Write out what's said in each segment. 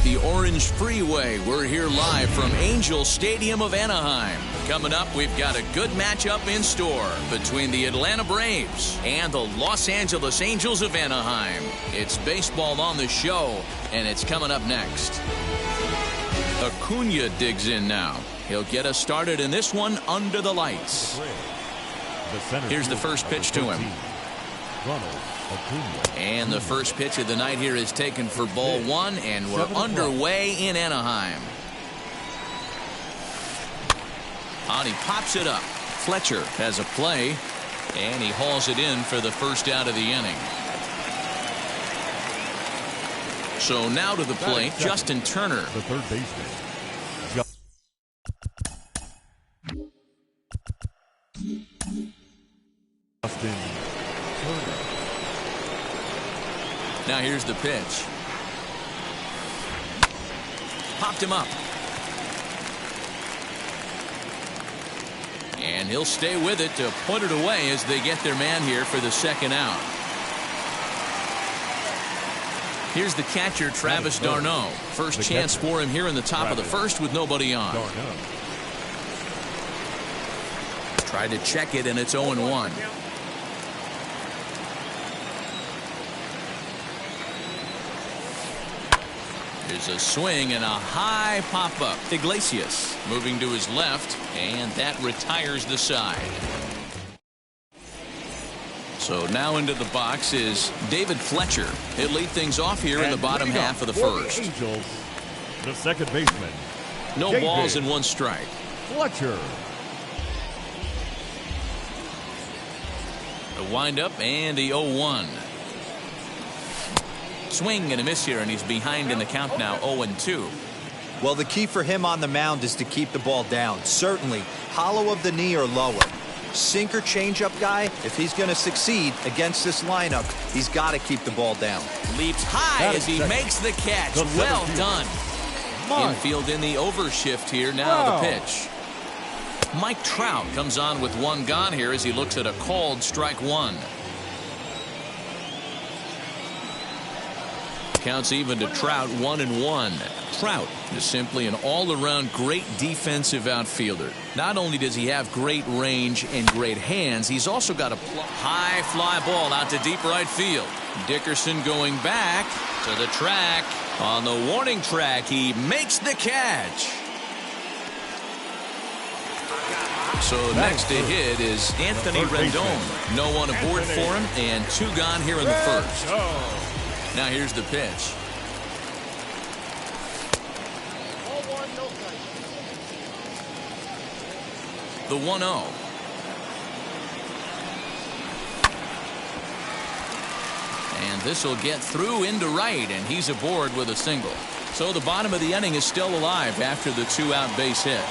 the Orange Freeway. We're here live from Angel Stadium of Anaheim. Coming up, we've got a good matchup in store between the Atlanta Braves and the Los Angeles Angels of Anaheim. It's baseball on the show, and it's coming up next. Acuna digs in now. He'll get us started in this one under the lights. Here's the first pitch to him. And the first pitch of the night here is taken for ball one, and we're underway in Anaheim. On he pops it up. Fletcher has a play, and he hauls it in for the first out of the inning. So now to the plate, Justin Turner. The third baseman. Justin Turner. Now here's the pitch. Popped him up. And he'll stay with it to put it away as they get their man here for the second out. Here's the catcher, Travis d'Arnaud. First chance for him here in the top of the first with nobody on. Tried to check it, and it's 0-1. There's a swing and a high pop-up. Iglesias moving to his left, and that retires the side. So now into the box is David Fletcher. He'll lead things off here in the bottom half of the first. Angels, the second baseman. No balls and one strike. Fletcher. The windup and the 0-1. Swing and a miss here, and he's behind in the count now, 0-2. Well, the key for him on the mound is to keep the ball down. Certainly, hollow of the knee or lower. Sinker changeup guy, if he's going to succeed against this lineup, he's got to keep the ball down. Leaps high as he makes the catch. Well done. Infield in the overshift here. Now the pitch. Mike Trout comes on with one gone here as he looks at a called strike one. Counts even to Trout, 1-1. Trout is simply an all-around great defensive outfielder. Not only does he have great range and great hands, he's also got a high fly ball out to deep right field. Dickerson going back to the track. On the warning track, he makes the catch. So next to hit is Anthony Rendon. No one aboard for him, and two gone here in the first. Now here's the pitch. The 1-0. And this will get through into right, and he's aboard with a single. So the bottom of the inning is still alive after the two-out base hit.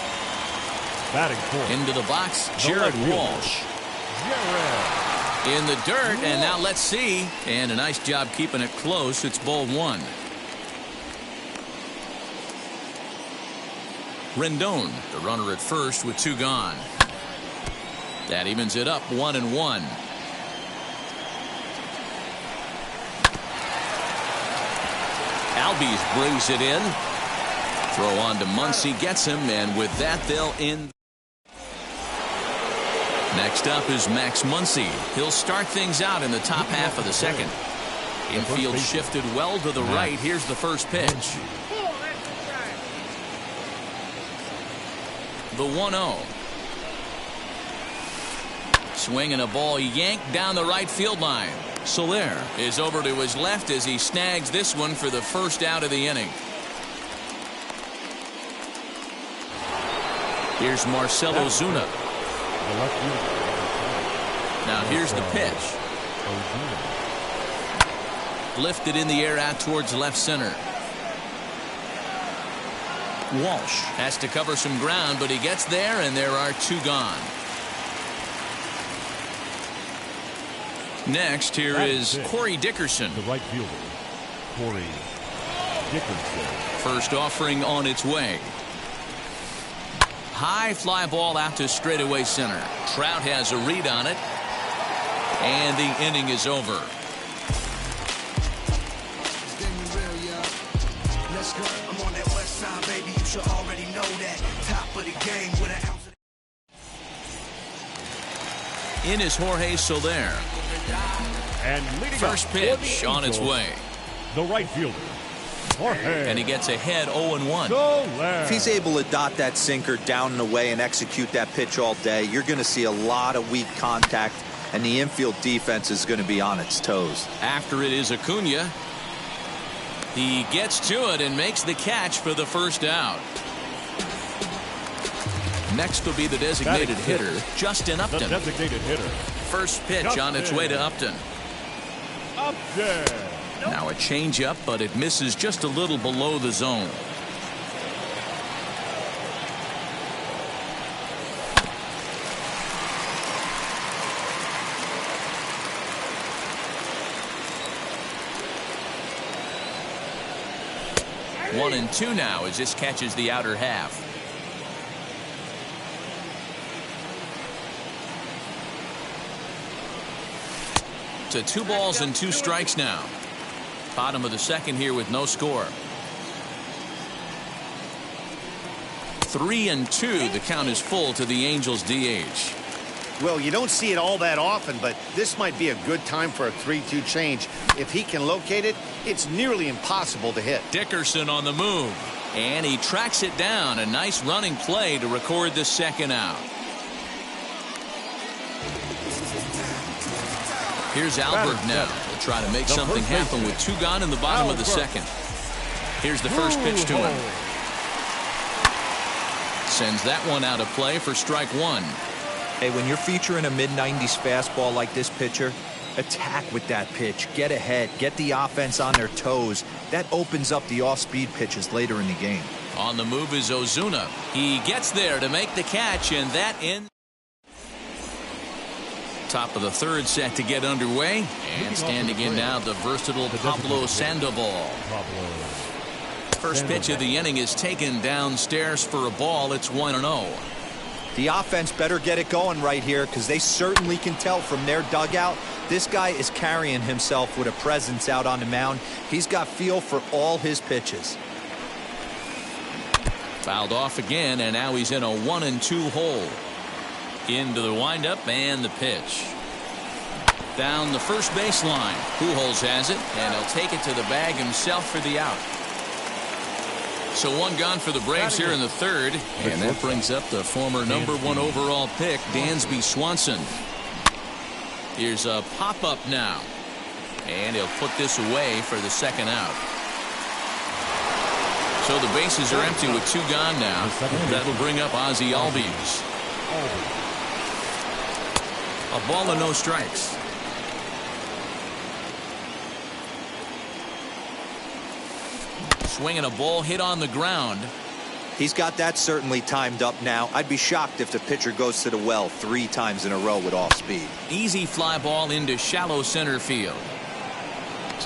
Batting fourth. Into the box, Jared Walsh. In the dirt, and now let's see. And a nice job keeping it close. It's ball one. Rendon, the runner at first with two gone. That evens it up, 1-1. Albies brings it in. Throw on to Muncy, gets him, and with that they'll end. Next up is Max Muncy. He'll start things out in the top half of the second. Infield shifted well to the right. Here's the first pitch. The 1-0. Swing and a ball yanked down the right field line. Soler is over to his left as he snags this one for the first out of the inning. Here's Marcell Ozuna. Now here's the pitch. Lifted in the air out towards left center. Walsh has to cover some ground, but he gets there, and there are two gone. Next, here is Corey Dickerson. The right fielder, Corey Dickerson. First offering on its way. High fly ball out to straightaway center. Trout has a read on it, and the inning is over. should already know that. Top of the game with an ounce of... In is Jorge Soler. And leading First up pitch on its way. The right fielder, Jorge. And he gets ahead 0-1. Soler. If he's able to dot that sinker down and away and execute that pitch all day, you're going to see a lot of weak contact, and the infield defense is going to be on its toes. After it is Acuna. He gets to it and makes the catch for the first out. Next will be the designated hitter, Justin The Upton. designated hitter, First pitch on its way to Upton. Upton. Now a changeup, but it misses just a little below the zone. One and two now as this catches the outer half. To 2 balls and 2 strikes now. Bottom of the second here with no score. 3-2. The count is full to the Angels DH. Well, you don't see it all that often, but this might be a good time for a 3-2 change. If he can locate it, it's nearly impossible to hit. Dickerson on the move. And he tracks it down. A nice running play to record the second out. Here's Albert now. He'll try to make something happen with 2 gone in the bottom of the second. Here's the first pitch to him. Sends that one out of play for strike 1. Hey, when you're featuring a mid-90s fastball like this pitcher, attack with that pitch. Get ahead. Get the offense on their toes. That opens up the off-speed pitches later in the game. On the move is Ozuna. He gets there to make the catch, and that ends. Top of the third set to get underway. And standing in now, the versatile Pablo Sandoval. First pitch of the inning is taken downstairs for a ball. It's 1-0. The offense better get it going right here, because they certainly can tell from their dugout this guy is carrying himself with a presence out on the mound. He's got feel for all his pitches. Fouled off again, and now he's in a 1-2 hole. Into the windup and the pitch. Down the first baseline. Pujols has it, and he'll take it to the bag himself for the out. So 1 gone for the Braves here in the third, and that brings up the former #1 overall pick, Dansby Swanson. Here's a pop-up now, and he'll put this away for the second out. So the bases are empty with 2 gone now. That'll bring up Ozzie Albies. A ball and no strikes. Swinging a ball hit on the ground. He's got that certainly timed up now. I'd be shocked if the pitcher goes to the well 3 times in a row with off speed. Easy fly ball into shallow center field.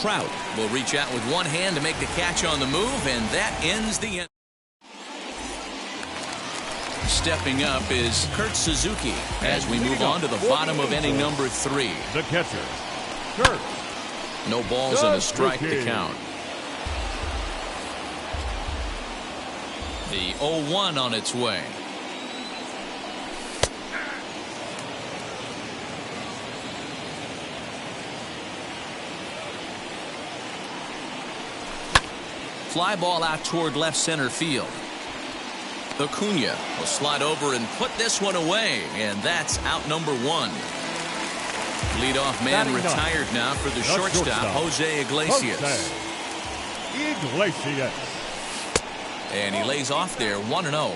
Trout will reach out with one hand to make the catch on the move, and that ends the inning. Stepping up is Kurt Suzuki as we move on to the bottom of inning number 3. The catcher, Kurt. No balls and a strike to count. The 0-1 on its way. Fly ball out toward left center field. Acuna will slide over and put this one away, and that's out number 1. Leadoff man retired now for the shortstop, Jose Iglesias. Iglesias. And he lays off there 1-0.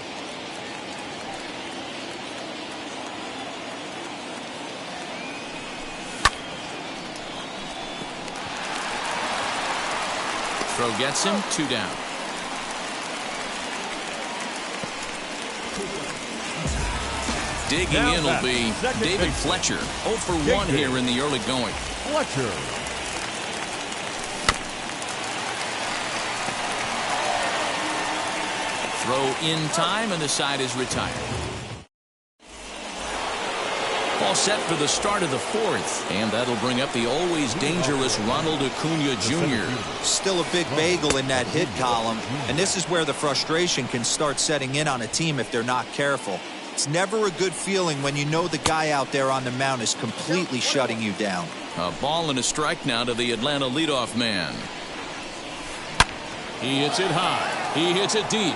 Throw gets him, 2 down. Digging in will be David Fletcher. 0 for 1 here in the early going. Fletcher. Throw in time, and the side is retired. all set for the start of the fourth. And that'll bring up the always dangerous Ronald Acuna Jr. Still a big bagel in that hit column, and this is where the frustration can start setting in on a team if they're not careful. It's never a good feeling when you know the guy out there on the mound is completely shutting you down. A ball and a strike now to the Atlanta leadoff man. He hits it high. He hits it deep.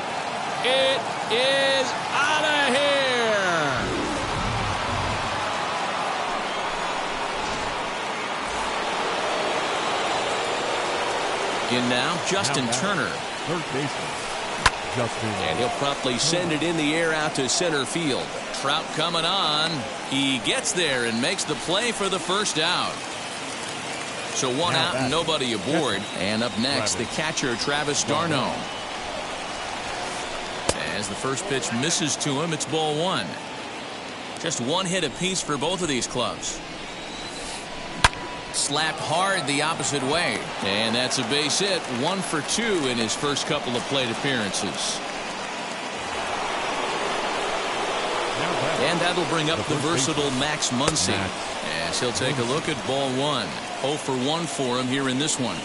It is out of here. In now, Justin Turner. Third baseman, Justin. And he'll promptly send it in the air out to center field. Trout coming on. He gets there and makes the play for the first out. So one out and nobody aboard. And up next, the catcher, Travis d'Arnaud. As the first pitch misses to him, it's ball one. Just one hit apiece for both of these clubs. Slapped hard the opposite way. And that's a base hit. 1 for 2 in his first couple of plate appearances. And that'll bring up the versatile Max Muncy. As he'll take a look at ball one. 0 for 1 for him here in this one.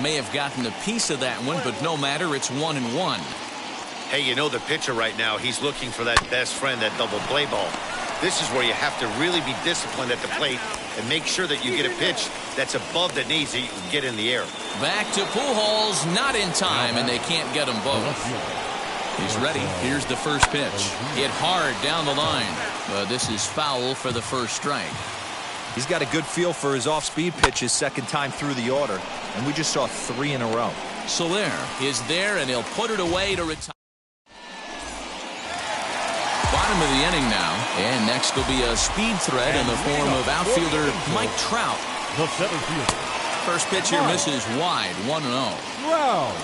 May have gotten a piece of that one, but no matter, it's 1-1. Hey, you know the pitcher right now, he's looking for that best friend, that double play ball. This is where you have to really be disciplined at the plate and make sure that you get a pitch that's above the knees that you can get in the air. Back to Pujols, not in time, and they can't get them both. He's ready. Here's the first pitch. Hit hard down the line. But this is foul for the first strike. He's got a good feel for his off-speed pitches second time through the order, and we just saw 3 in a row. Soler is there, and he'll put it away to retire. Bottom of the inning now, and next will be a speed threat in the form of outfielder Mike Trout. The center fielder. First pitch here misses wide, 1-0. Trout.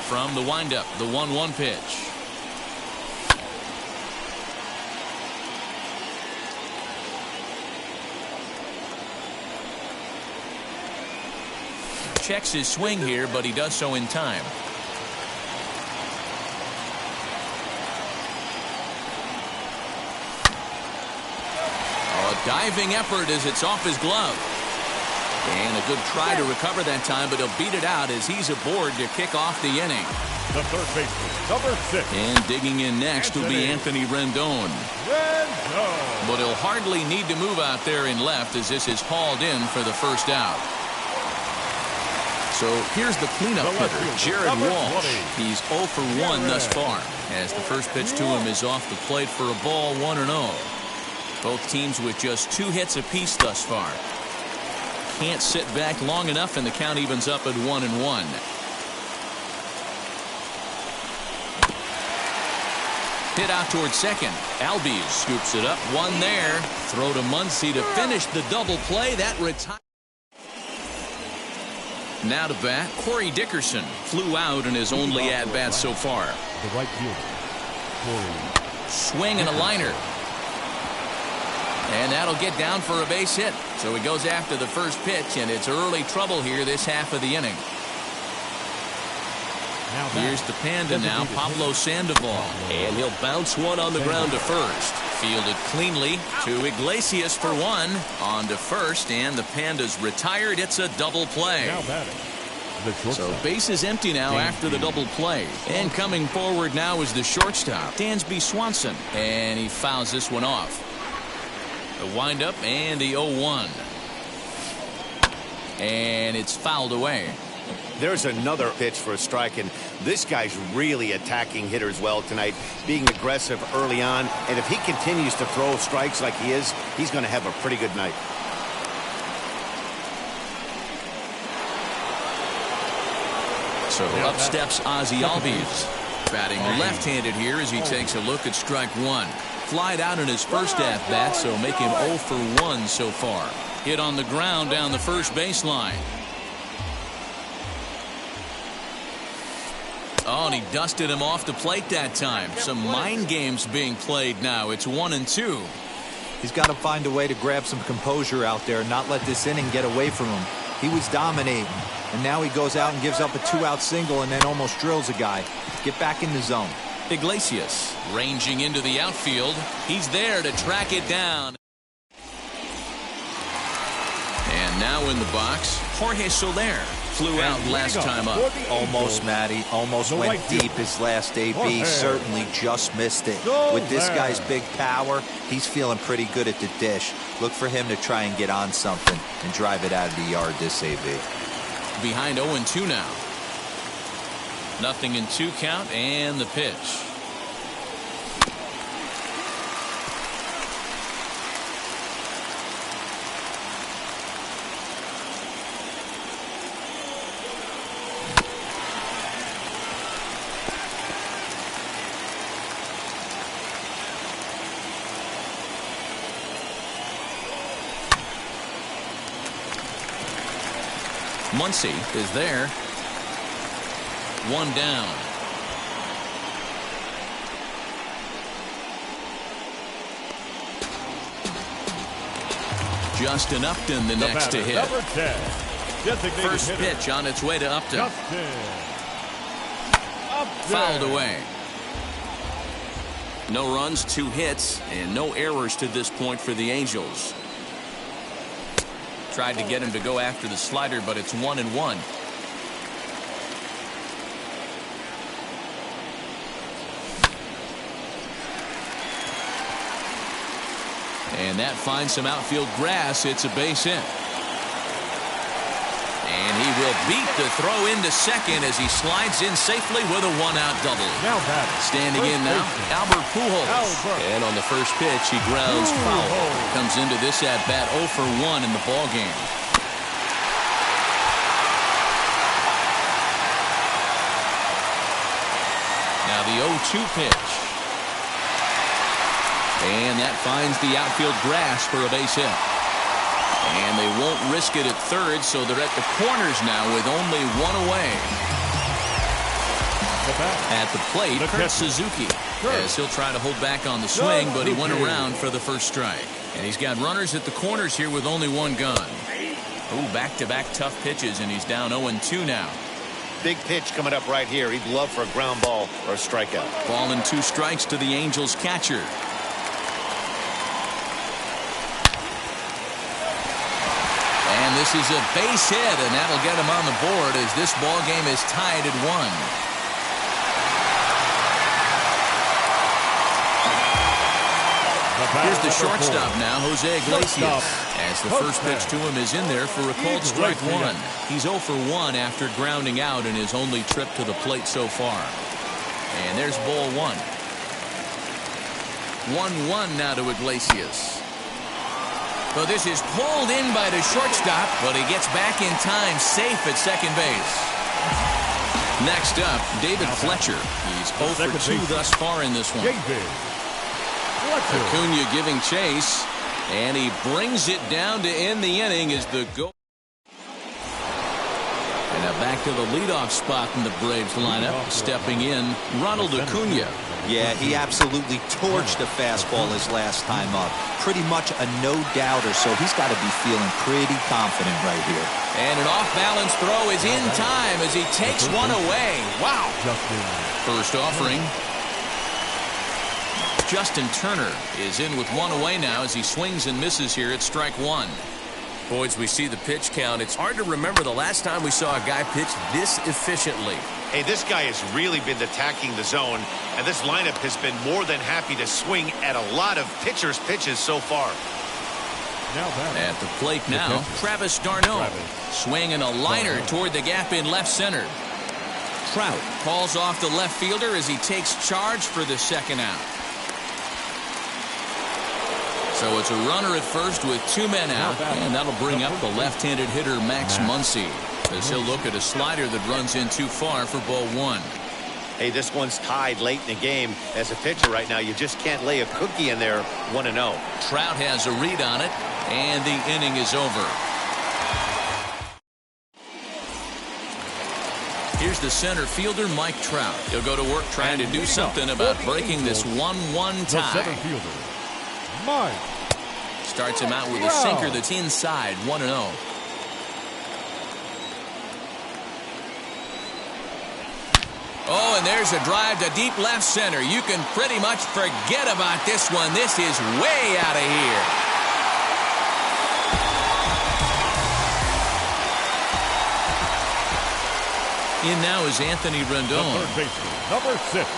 From the windup, the 1-1 pitch. Checks his swing here, but he does so in time. A diving effort as it's off his glove. And a good try to recover that time, but he'll beat it out as he's aboard to kick off the inning. The third baseman, number 6. And digging in next will be Anthony Rendon. But he'll hardly need to move out there in left as this is hauled in for the first out. So here's the cleanup hitter, Jared Walsh. He's 0 for 1 thus far, as the first pitch to him is off the plate for a ball, 1-0. Both teams with just 2 hits apiece thus far. Can't sit back long enough, and the count evens up at 1-1. Hit out towards second. Albies scoops it up. 1 there. Throw to Muncy to finish the double play. That retires. Now to bat, Corey Dickerson flew out in his only at-bat so far. The right fielder, Corey. Swing and a liner. And that'll get down for a base hit. So he goes after the first pitch, and it's early trouble here this half of the inning. Here's the Panda now, Pablo Sandoval. And he'll bounce one on the ground to first. Fielded cleanly to Iglesias for 1. On to first, and the Panda's retired. It's a double play. Now batting. So base is empty now after the double play. And coming forward now is the shortstop, Dansby Swanson. And he fouls this one off. The windup and the 0-1. And it's fouled away. There's another pitch for a strike, and this guy's really attacking hitters well tonight, being aggressive early on. And if he continues to throw strikes like he is, he's going to have a pretty good night. So up steps Ozzie Albies, batting left-handed here as he takes a look at strike 1. Flied out in his first at-bat, so make him 0 for 1 so far. Hit on the ground down the first baseline. Oh, and he dusted him off the plate that time. Some mind games being played now. It's 1-2. He's got to find a way to grab some composure out there and not let this inning get away from him. He was dominating, and now he goes out and gives up a 2-out single and then almost drills a guy. Get back in the zone. Iglesias ranging into the outfield. He's there to track it down. And now in the box, Jorge Soler flew out last time up. Almost, Matty. Almost went deep his last AB. Certainly just missed it. With this guy's big power, he's feeling pretty good at the dish. Look for him to try and get on something and drive it out of the yard this AB. Behind 0-2 now. Nothing in 2 count and the pitch. Muncy is there. 1 down. Justin Upton the next to hit. First pitch on its way to Upton. Fouled away. No runs, 2 hits, and no errors to this point for the Angels. Tried to get him to go after the slider, but it's 1-1. And that finds some outfield grass. It's a base hit. And he will beat the throw into second as he slides in safely with a 1-out double. Standing in now, Albert Pujols. And on the first pitch, he grounds foul. Comes into this at-bat 0 for 1 in the ballgame. Now the 0-2 pitch. And that finds the outfield grass for a base hit. And they won't risk it at third, so they're at the corners now with only 1 away. At the plate, Kurt Suzuki, as he'll try to hold back on the swing, but he went around for the first strike. And he's got runners at the corners here with only 1 gun. Ooh, back-to-back tough pitches, and he's down 0-2 now. Big pitch coming up right here. He'd love for a ground ball or a strikeout. Ball and 2 strikes to the Angels catcher. And this is a base hit, and that'll get him on the board as this ball game is tied at 1. Here's the shortstop now, Jose Iglesias, as the first pitch to him is in there for a called strike 1. He's 0 for 1 after grounding out in his only trip to the plate so far. And there's ball 1. 1-1 now to Iglesias. So this is pulled in by the shortstop, but he gets back in time, safe at second base. Next up, David Fletcher. He's 0 for 2 thus far in this one. Acuna giving chase, and he brings it down to end the inning as the go. And now back to the leadoff spot in the Braves lineup. Stepping in, Ronald Acuna. Yeah, he absolutely torched the fastball his last time up. Pretty much a no-doubter, so he's got to be feeling pretty confident right here. And an off-balance throw is in time as he takes one away. Wow. First offering. Justin Turner is in with 1 away now as he swings and misses here at strike 1. Boys, we see the pitch count. It's hard to remember the last time we saw a guy pitch this efficiently. Hey, this guy has really been attacking the zone, and this lineup has been more than happy to swing at a lot of pitchers' pitches so far. At the plate now, Travis d'Arnaud swinging a liner toward the gap in left center. Trout calls off the left fielder as he takes charge for the second out. So it's a runner at first with 2 men out, and that'll bring up the left-handed hitter Max Muncy as he'll look at a slider that runs in too far for ball 1. Hey, this one's tied late in the game. As a pitcher right now, you just can't lay a cookie in there 1-0. Trout has a read on it, and the inning is over. Here's the center fielder, Mike Trout. He'll go to work trying to do something about breaking this 1-1 tie. The center fielder, Mike Starts him out with a sinker that's inside, 1-0. Oh, and there's a drive to deep left center. You can pretty much forget about this one. This is way out of here. In now is Anthony Rendon. Third baseman, number 6.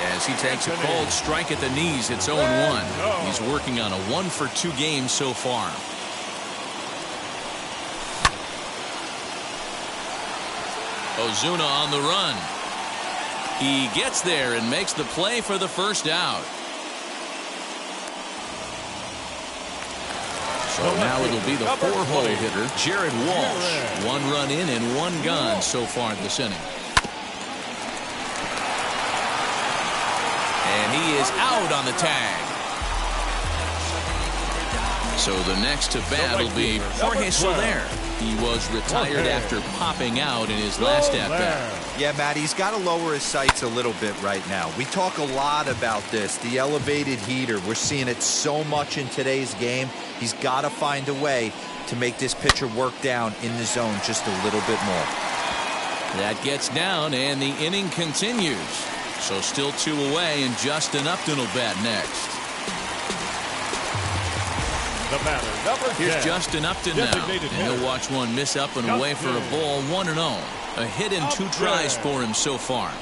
As he takes a cold strike at the knees, it's 0-1. He's working on a 1-for-2 game so far. Ozuna on the run. He gets there and makes the play for the first out. So now it'll be the 4-hole hitter, Jared Walsh. 1 run in and 1 gone so far this inning. And he is out on the tag. So the next to bat will be Jorge Soler. He was retired after popping out in his last at-bat. Yeah, Matt, he's got to lower his sights a little bit right now. We talk a lot about this, the elevated heater. We're seeing it so much in today's game. He's got to find a way to make this pitcher work down in the zone just a little bit more. That gets down, and the inning continues. So still 2 away, and Justin Upton will bat next. The batter, number 10. Here's Justin Upton now, and he'll watch one miss up and away for a ball, 1-0. A hit and 2 tries for him so far.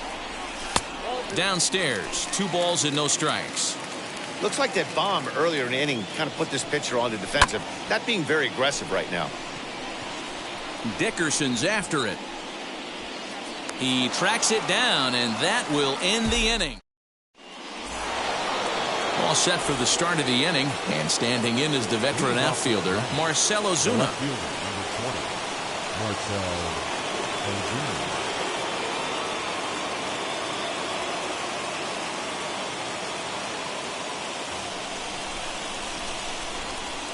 Downstairs, 2 balls and no strikes. Looks like that bomb earlier in the inning kind of put this pitcher on the defensive. Not being very aggressive right now. Dickerson's after it. He tracks it down, and that will end the inning. All set for the start of the inning, and standing in is the veteran outfielder, Marcell Ozuna. Left fielder, number 20, Marcell Ozuna.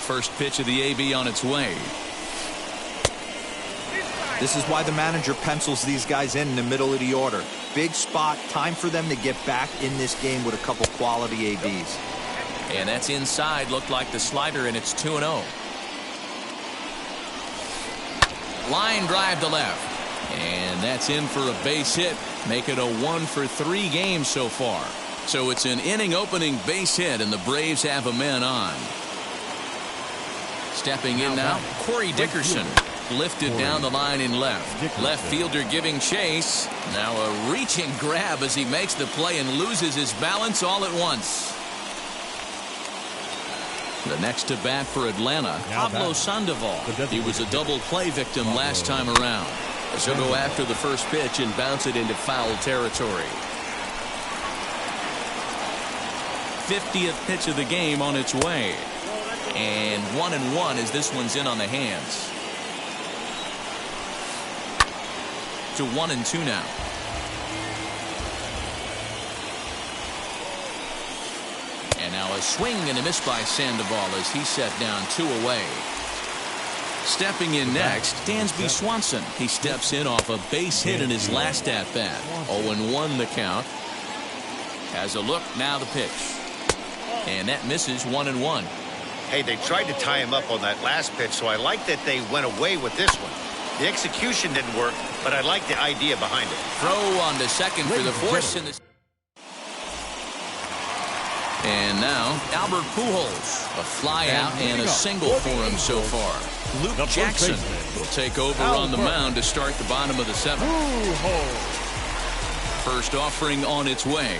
First pitch of the AB on its way. This is why the manager pencils these guys in the middle of the order. Big spot, time for them to get back in this game with a couple quality ABs. And that's inside, looked like the slider, and it's 2-0. Line drive to left. And that's in for a base hit. Make it a 1-for-3 game so far. So it's an inning opening base hit, and the Braves have a man on. Stepping in now, Corey Dickerson. Lifted down the line in left. Left fielder giving chase. Now a reaching grab as he makes the play and loses his balance all at once. The next to bat for Atlanta, Pablo Sandoval. He was a double play victim last time around. So go after the first pitch and bounce it into foul territory. 50th pitch of the game on its way. And 1-1 as this one's in on the hands. To 1-2 now. And now a swing and a miss by Sandoval as he set down 2 away. Stepping in next, Dansby Swanson. He steps in off a base hit in his last at-bat. 0-1 the count. Has a look, now the pitch. And that misses, 1-1. Hey, they tried to tie him up on that last pitch, so I like that they went away with this one. The execution didn't work, but I like the idea behind it. Throw on to second for the force. And now, Albert Pujols. A fly out and a single for him so far. Luke Jackson will take over on the mound to start the bottom of the 7th. First offering on its way.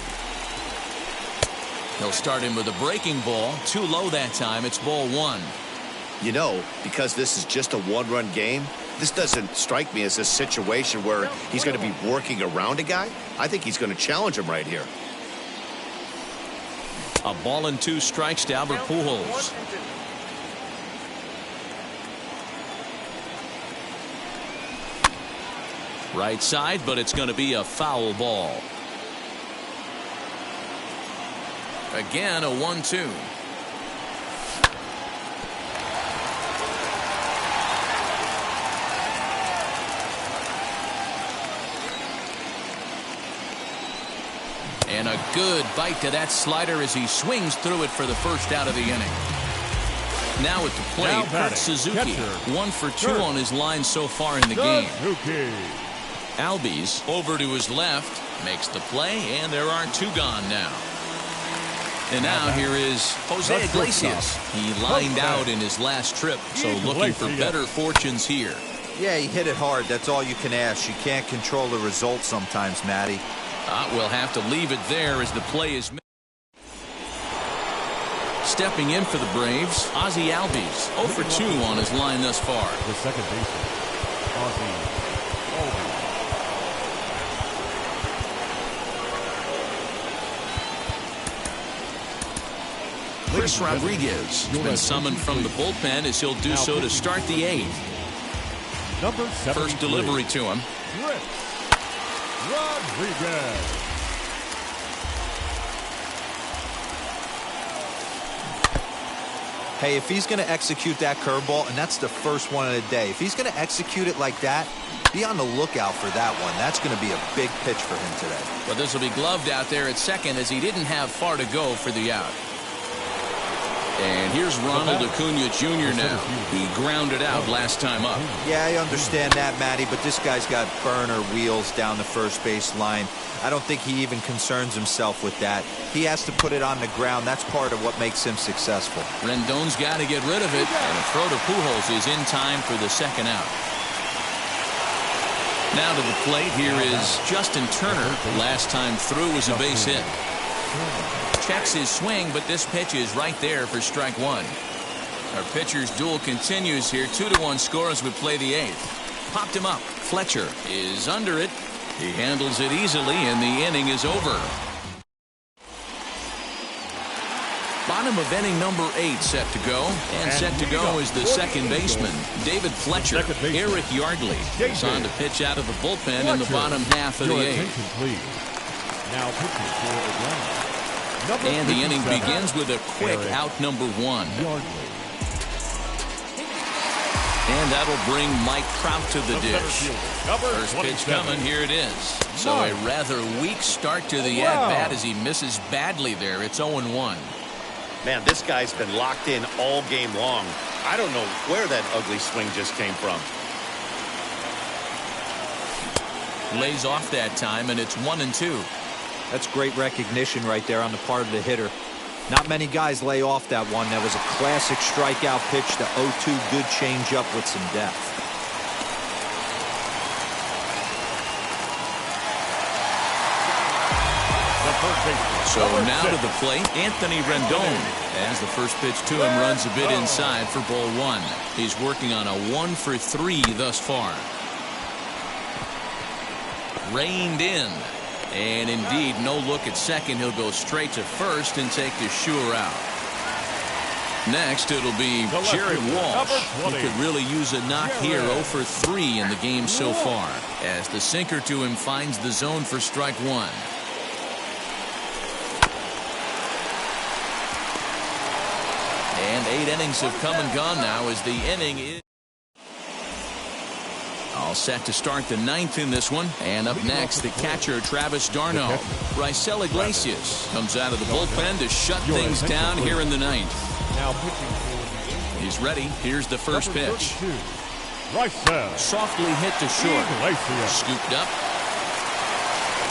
He'll start him with a breaking ball. Too low that time. It's ball 1. You know, because this is just a 1-run game, this doesn't strike me as a situation where he's going to be working around a guy. I think he's going to challenge him right here. A ball and 2 strikes to Albert Pujols. Right side, but it's going to be a foul ball. Again, a 1-2. And a good bite to that slider as he swings through it for the first out of the inning. Now at the plate, Kurt Suzuki. 1 for 2 on his line so far in the game. Albies over to his left, makes the play, and there are 2 gone now. And now here is Jose Iglesias. He lined out in his last trip, so looking for better fortunes here. Yeah, he hit it hard. That's all you can ask. You can't control the result sometimes, Matty. We'll have to leave it there as the play is made. Stepping in for the Braves, Ozzie Albies. 0 for 2 on his line thus far. The second baseman, Ozzie Albies. Chris Rodriguez has been summoned from the bullpen as he'll do so to start the 8th. Number 73. First delivery to him. Chris Rodriguez. Hey, if he's going to execute that curveball, and that's the first one of the day, if he's going to execute it like that, be on the lookout for that one. That's going to be a big pitch for him today. But this will be gloved out there at second as he didn't have far to go for the out. And here's Ronald Acuna Jr. now. He grounded out last time up. Yeah, I understand that, Matty, but this guy's got burner wheels down the first base line. I don't think he even concerns himself with that. He has to put it on the ground. That's part of what makes him successful. Rendon's got to get rid of it, and a throw to Pujols is in time for the second out. Now to the plate, here is Justin Turner. Last time through was a base hit. Checks his swing, but this pitch is right there for strike 1. Our pitcher's duel continues here. 2-1 score as we play the 8th. Popped him up. Fletcher is under it. He handles it easily, and the inning is over. Bottom of inning number 8 set to go. And set to go is the second baseman, David Fletcher. Eric Yardley is on to pitch out of the bullpen in the bottom half of the 8th. Now pitching for Atlanta. And the inning begins with a quick out number 1. And that'll bring Mike Trout to the dish. First pitch coming, here it is. So a rather weak start to the at-bat as he misses badly there. It's 0-1. Man, this guy's been locked in all game long. I don't know where that ugly swing just came from. Lays off that time, and it's 1-2. That's great recognition right there on the part of the hitter. Not many guys lay off that one. That was a classic strikeout pitch. The 0-2 good changeup with some depth. So now to the plate, Anthony Rendon. As the first pitch to him runs a bit inside for ball 1. He's working on a 1 for 3 thus far. Reined in. And indeed, no look at second. He'll go straight to first and take the sure out. Next, it'll be Jared Walsh. He could really use a knock here. 0 for 3 in the game so far. As the sinker to him finds the zone for strike 1. And 8 innings have come and gone now as the inning is all set to start the 9th in this one. And up next, the catcher, Travis d'Arnaud. Raisel Iglesias comes out of the bullpen to shut things down here in the 9th. He's ready. Here's the first pitch. Softly hit to short. Scooped up.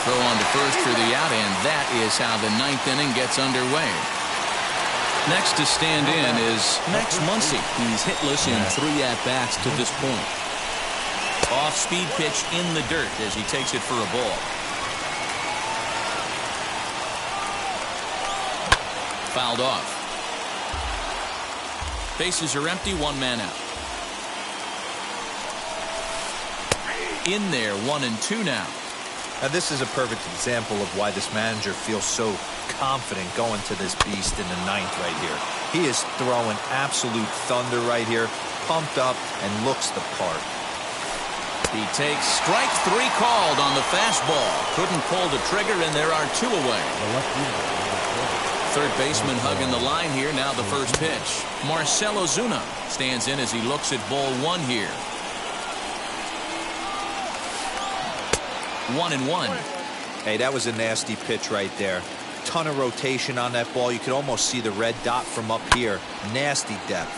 Throw on to first for the out, and that is how the 9th inning gets underway. Next to stand in is Max Muncy. He's hitless in 3 at-bats to this point. Off-speed pitch in the dirt as he takes it for a ball. Fouled off. Bases are empty, 1 man out. In there, 1-2 now. Now this is a perfect example of why this manager feels so confident going to this beast in the 9th right here. He is throwing absolute thunder right here, pumped up and looks the part. He takes strike 3 called on the fastball. Couldn't pull the trigger, and there are 2 away. Third baseman hugging the line here. Now the first pitch. Marcell Ozuna stands in as he looks at ball 1 here. 1-1. Hey, that was a nasty pitch right there. Ton of rotation on that ball. You could almost see the red dot from up here. Nasty depth.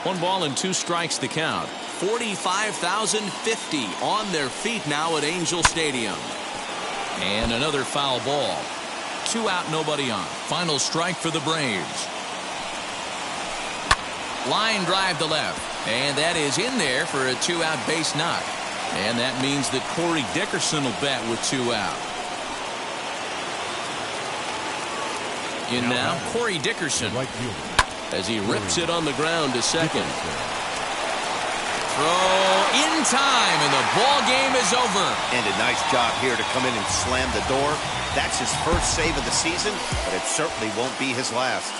1 ball and 2 strikes the count. 45,050 on their feet now at Angel Stadium. And another foul ball. 2 out, nobody on. Final strike for the Braves. Line drive to left. And that is in there for a 2-out base knock. And that means that Corey Dickerson will bat with 2 out. In now, Corey Dickerson. Right fielder. As he rips it on the ground to second. Throw in time, and the ball game is over. And a nice job here to come in and slam the door. That's his first save of the season, but it certainly won't be his last.